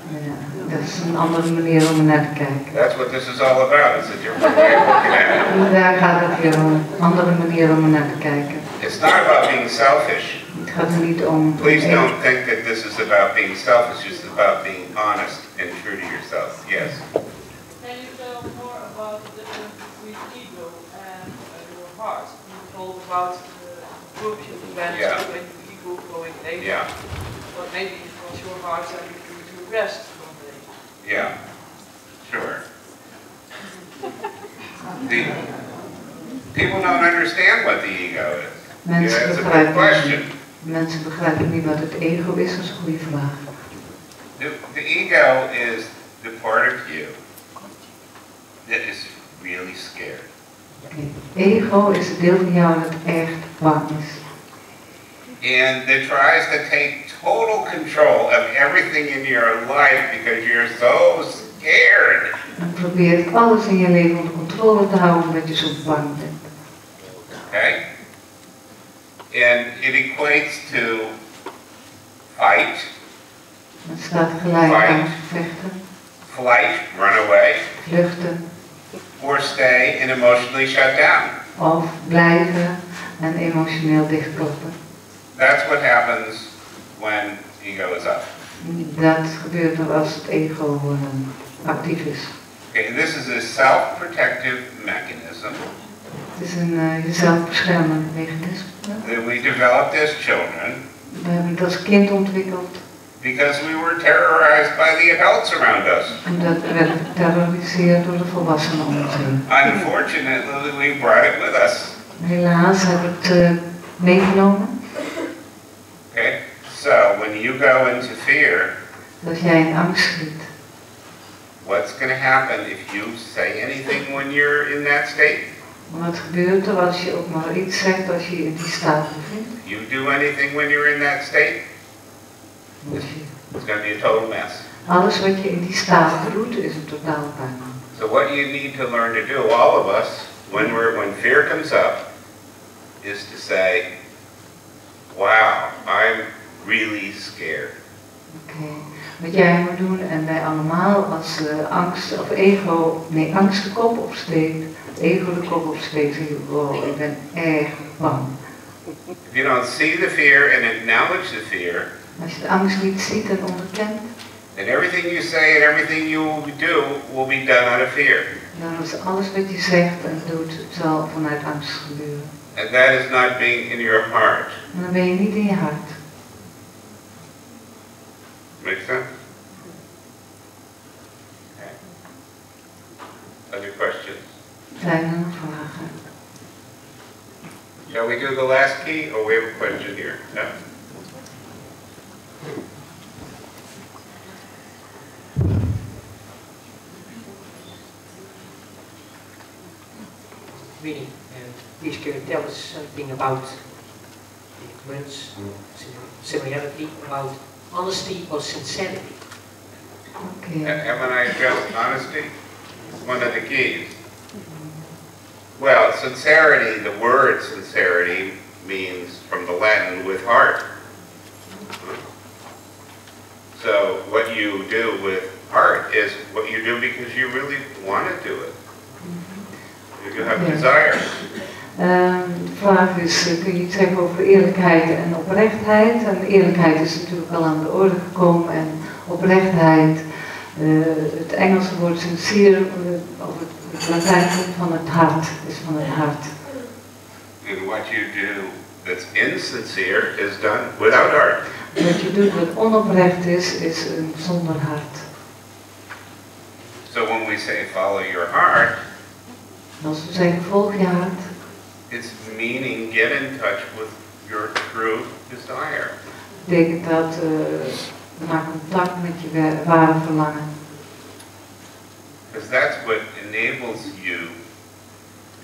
Ja, dat is een andere manier om er naar te kijken. That's what this is all about. It's a different way of looking at it. Daar gaat het weer om, een andere manier om er naar te kijken. It's not about being selfish. Het gaat er niet om. Please don't think that this is about being selfish. It's about being honest and true to yourself. Yes. Can you tell more about the difference between ego and your heart? You told about the group you went to and your ego going later. Yeah. But maybe it was your heart that you to rest one day. Yeah. Sure. People don't understand what the ego is. Mensen begrijpen niet wat het ego is, dat is een goede vraag. The ego is the part of you that is really scared. Okay. Ego is het deel van jou dat echt bang is. And that tries to take total control of everything in your life because you're so scared. En probeert alles in je leven onder controle te houden omdat je zo bang bent. Okay? And it equates to fight. Het staat gelijk aan vechten. Flight, run away. Vluchten. Or stay and emotionally shut down. Of blijven en emotioneel dichtklappen. That's what happens when ego is up. Dat gebeurt er als het ego actief is. Okay, this is a self-protective mechanism. Het is een jezelf beschermend mechanisme. That we developed as children. We hebben het als kind ontwikkeld. Because we were terrorized by the adults around us. Omdat we werden geterroriseerd door de volwassenen om ons heen. Unfortunately, we brought it with us. Helaas hebben we het meegenomen. Okay? So when you go into fear, Als jij in angst schiet, what's going to happen if you say anything when you're in that state? wat gebeurt er als je ook maar iets zegt als je in die staat bevindt? You do anything when you're in that state, Als je- it's going to be a total mess. Alles wat je in die staat doet is een totale puinhoop. So what you need to learn to do, all of us, when fear comes up, is to say, wow, I'm really scared. Oké. Wat jij moet doen, en wij allemaal, als angst of ego, nee, angst de kop opsteekt, ego de kop opsteekt, zeg je, wow, ik ben erg bang. If you don't see the fear and acknowledge the fear, Als je de angst niet ziet en onderkent, then everything you say and everything you do will be done out of fear. dan is alles wat je zegt en doet, zal vanuit angst gebeuren. And that is not being in your heart. En dan ben je niet in je hart. Make sense? Okay. Other questions? Zijn er nog vragen? Shall we do the last key, or we have a question here? No? Really, please can you tell us something about the difference, similarity, about honesty or sincerity? Oké. Haven't I addressed honesty? One of the keys. Well, sincerity, the word sincerity means from the Latin with heart. So what you do with heart is what you do because you really want to do it. You have desire. De vraag is, kun je iets zeggen over eerlijkheid en oprechtheid? En eerlijkheid is natuurlijk al aan de orde gekomen en oprechtheid, het Engelse woord sincere, of het Latijn komt van het hart, is van het hart. And what you do that's insincere is done without heart. Wat je doet wat onoprecht is zonder hart. So when we say follow your heart, Als we zeggen volg je hart, it's meaning get in touch with your true desire. betekent dat maak contact met je ware verlangen. Because that's what enables you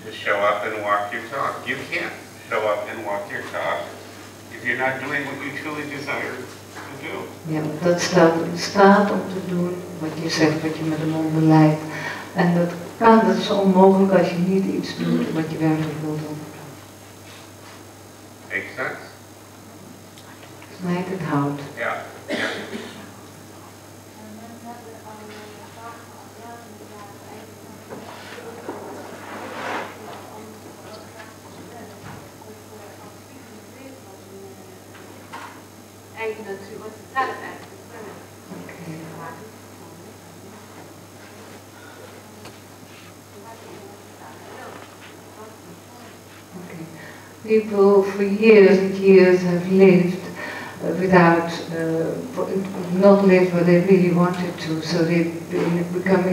to show up and walk your talk. You can't show up and walk your talk if you're not doing what you truly desire to do. Ja, dat stelt in staat om te doen wat je zegt, wat je met de mond beleidt. En dat is onmogelijk als je niet iets doet wat je werkelijk wilt doen. Make sense? Snijdt het hout. Yeah. Yeah. Eigen natuur, wat vertel ik eigenlijk? Okay. Okay. People for years and years have lived without, not lived what they really wanted to, so they become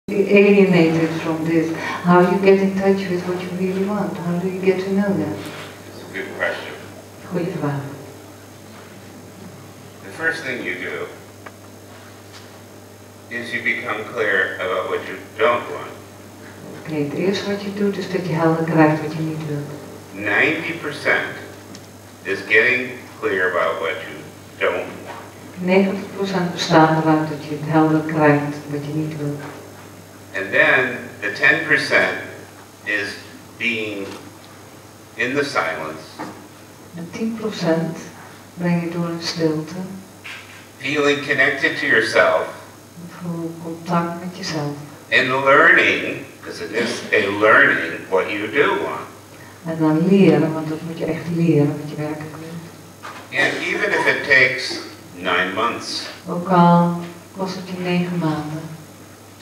alienated from this. How do you get in touch with what you really want? How do you get to know that? It's a good question. Goeie vraag. The first thing you do is you become clear about what you don't want. Oké, het eerste wat je doet is dat je helder krijgt wat je niet wilt. 90% is getting clear about what you don't want. 90% bestaat eruit dat je het helder krijgt wat je niet wilt. And then the 10% is being in the silence, En 10% breng je door een stilte. feeling connected to yourself, Voel contact met jezelf. and learning, because it is a learning, what you do want. En dan leren, want dat moet je echt leren wat je werkelijk wilt. And even if it takes 9 months Ook al kost het je 9 maanden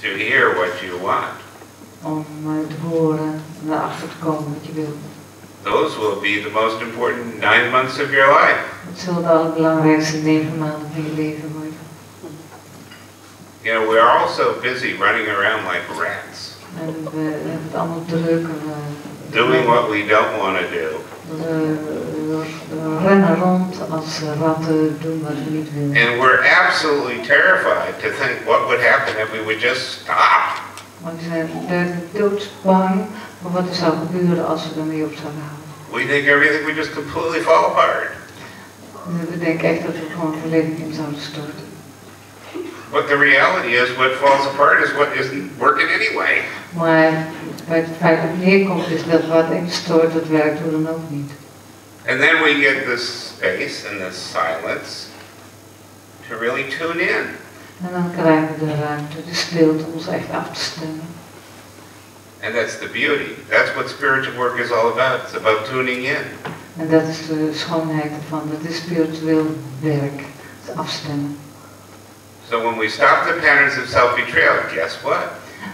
to hear what you want, om te horen en erachter te komen wat je wilt. those will be the most important 9 months of your life. Het zullen de allerbelangrijkste 9 maanden van je leven worden. You know, we're all so busy running around like rats, En we hebben het allemaal druk. En doing what we don't want to do. We rennen rond als ratten, doen wat we niet willen. And we're absolutely terrified to think what would happen if we would just stop. Maar we zijn doodsbang voor wat er zou gebeuren als we ermee op zouden houden. We think everything would just completely fall apart. We denken echt dat we gewoon volledig in zouden storten. But the reality is what falls apart is what isn't working anyway. Maar bij het feit dat het neerkomt is dat wat instort, dat werkt hoe dan ook niet. And then we get this space and this silence to really tune in. En dan krijgen we de ruimte, de stilte om ons echt af te stemmen. And that's the beauty. That's what spiritual work is all about. It's about tuning in. En dat is de schoonheid ervan, dat is spiritueel werk, het afstemmen. So when we stop the patterns of self-betrayal, guess what?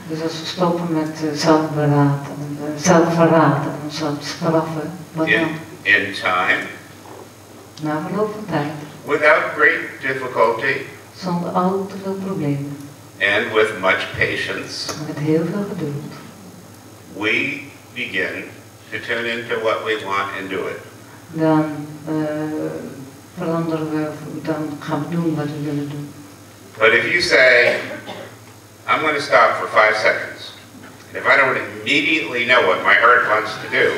Dus als we stoppen met zelfverraad en onszelf straffen, wat dan? In time, Na verloop van tijd, without great difficulty, zonder al te veel problemen, and with much patience, en met heel veel geduld, we begin to tune into what we want and do it. dan veranderen we, dan gaan we doen wat we willen doen. But if you say, I'm going to stop for 5 seconds, and if I don't immediately know what my heart wants to do,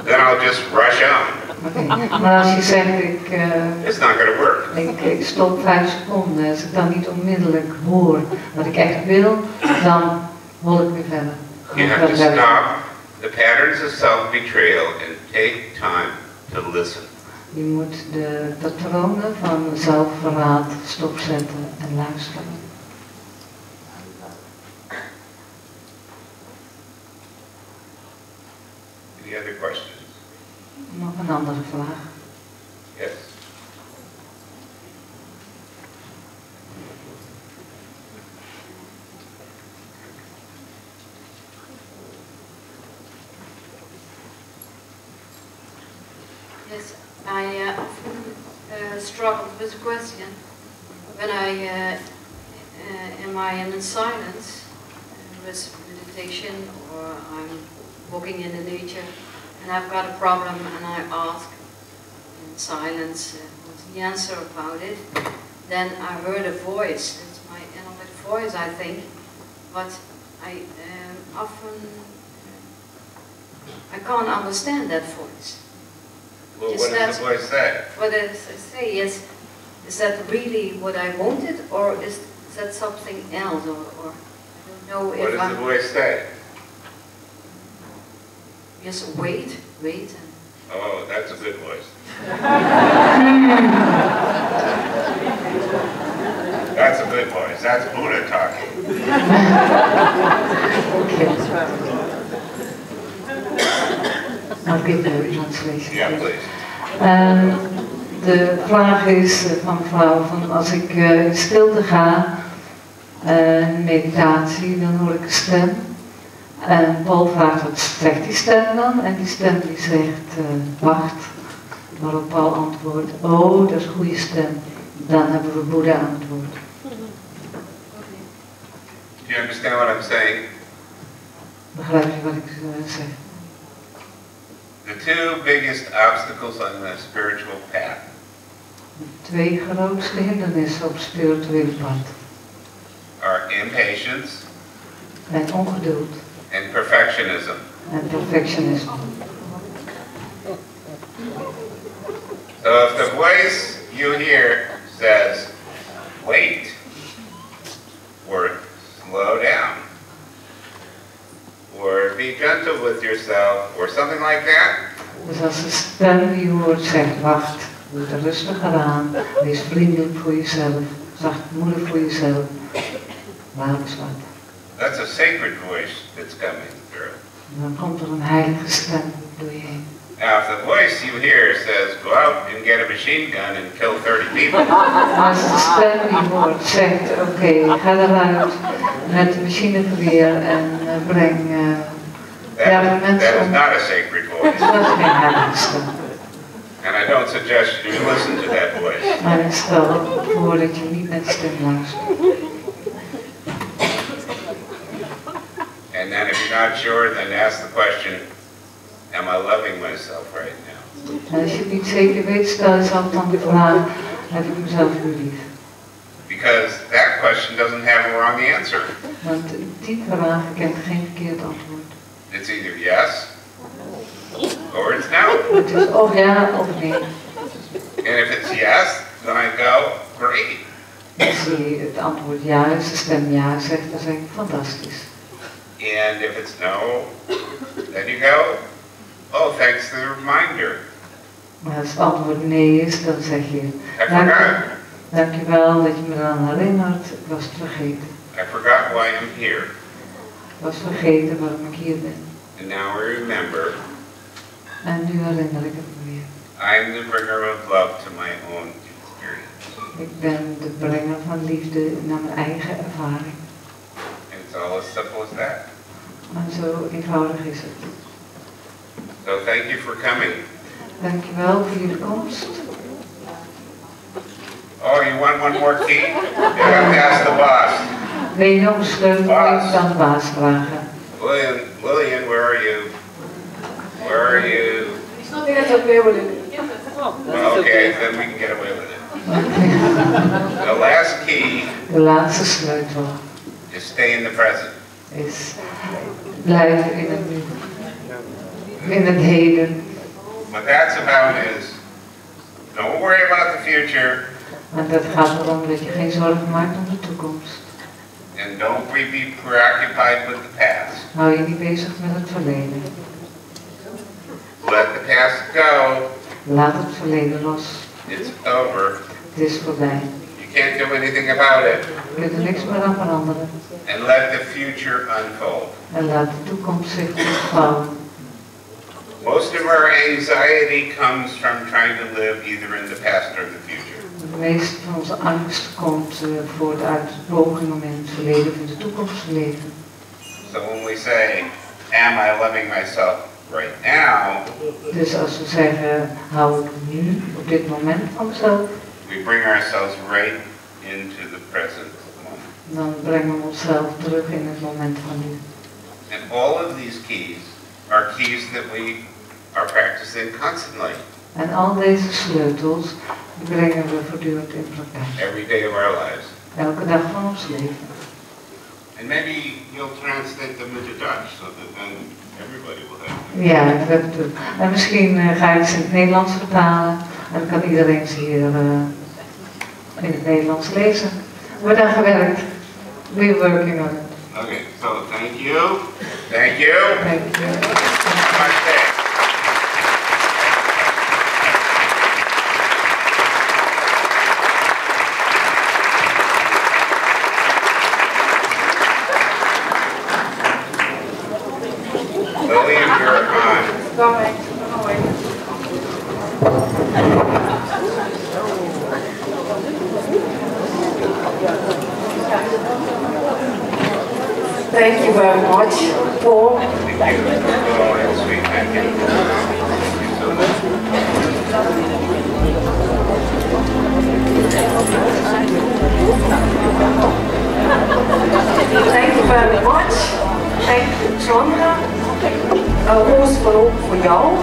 then I'll just rush on. Okay. Maar als je zegt, It's not going to work. ik stop 5 seconden, als ik dan niet onmiddellijk hoor wat ik echt wil, dan hol ik weer verder. You have to stop the patterns of self-betrayal and take time to listen. Je moet de patronen van zelfverraad stopzetten en luisteren. Any other questions? Nog een andere vraag. Yes. Yes, I often struggled with the question when am I in silence with meditation, or I'm walking in the nature and I've got a problem and I ask in silence what's the answer about it. Then I heard a voice, it's my inner voice I think, but I often I can't understand that voice. Well, what does the voice say? What does it say? Is that really what I wanted, or is that something else, or I don't know if What does the voice say? Just wait. And Oh, that's a good voice. That's a good voice. That's Buddha talking. I'll give you a translation. Yeah, please. De vraag is van mevrouw, van als ik in stilte ga, meditatie, dan hoor ik een stem. En Paul vraagt wat zegt die stem dan? En die stem die zegt, wacht. Waarop Paul antwoordt, oh, dat is een goede stem. Dan hebben we Boeddha aan het woord. Do you understand what I'm saying? Begrijp je wat ik zeg? The two biggest obstacles on the spiritual path De 2 grootste hindernissen op het spirituele pad. are impatience En ongeduld. and perfectionism. En perfectionisme. So if the voice you hear says, wait, or slow down, or be gentle with yourself, or something like that, Dus als de stem die je hoort zegt, wacht, doe het rustiger aan, wees vriendelijk voor jezelf, zachtmoedig voor jezelf, laat eens wat. that's a sacred voice that's coming through. En dan komt er een heilige stem door je heen. Now, if the voice you hear says, go out and get a machine gun and kill 30 people, Maar als de stem die je hoort zegt, oké, ga eruit met de machinegeweer en breng that mensen is om. not a sacred voice. Dat is geen heilige stem. And I don't suggest you listen to that voice. Maar ik stel voor dat je niet naar de stem luistert. And then if you're not sure, then ask the question, am I loving myself right now? En als je het niet zeker weet, stel jezelf dan de vraag, heb ik mezelf nu lief? Because that question doesn't have a wrong answer. Want die vraag kent geen verkeerd antwoord. It's either yes or it's no. Het is of ja of nee. And if it's yes, then I go, great. Als je het antwoord ja is, de stem ja zegt, dan zeg ik fantastisch. And if it's no, then you go, oh, thanks for the reminder. Maar als het antwoord nee is, dan zeg je, I forgot. dankjewel dat je me eraan herinnert, ik was het vergeten. I forgot why I'm here. Ik was vergeten waarom ik hier ben. And now I remember. En nu herinner ik het me weer. I'm the bringer of love to my own experience. Ik ben de brenger van liefde naar mijn eigen ervaring. And it's all as simple as that. En zo eenvoudig is het. So thank you for coming. Dankjewel voor jullie komst. Oh, you want one more key? You have to ask the boss. Wil je nog een sleutel? Moet ik dan de baas vragen? William, where are you? Where are you? He's not going to play with it. Well, okay, then we can get away with it. The last key De laatste sleutel is stay in the present. is blijven in het nu. In het heden. What that's about is, don't worry about the future, En dat gaat erom dat je geen zorgen maakt om de toekomst. and don't be preoccupied with the past. Hou je niet bezig met het verleden. Let the past go. Laat het verleden los. It's over. Het is voorbij. You can't do anything about it. Je kunt er niks meer aan veranderen. And let the future unfold. En laat de toekomst zich ontvouwen. Most of our anxiety comes from trying to live either in the past or the future. De meeste van onze angst komt voort uit de poging om in het verleden of in de toekomst te leven. So when we say, am I loving myself right now? Dus als we zeggen, hou ik nu op dit moment van mezelf, We bring ourselves right into the present moment. dan brengen we onszelf terug in het moment van nu. And all of these keys are keys that we are practicing constantly. En al deze sleutels die brengen we voortdurend in praktijk. Every day of our lives. Elke dag van ons leven. And maybe you'll translate them into Dutch so that then everybody will have them. Ja, dat doe ik. En misschien ga ik ze in het Nederlands vertalen. En dan kan iedereen ze hier in het Nederlands lezen. Wordt aan gewerkt. We're working on it. Okay, so thank you. Thank you. Thank you. Namaste. Lillian, you're on. Go away. Go away. Thank you very much, Paul. Thank you. Oh, that's sweet. Thank you. Thank you so much. Thank you very much. Thank you, Sandra. Roos, vooral voor jou.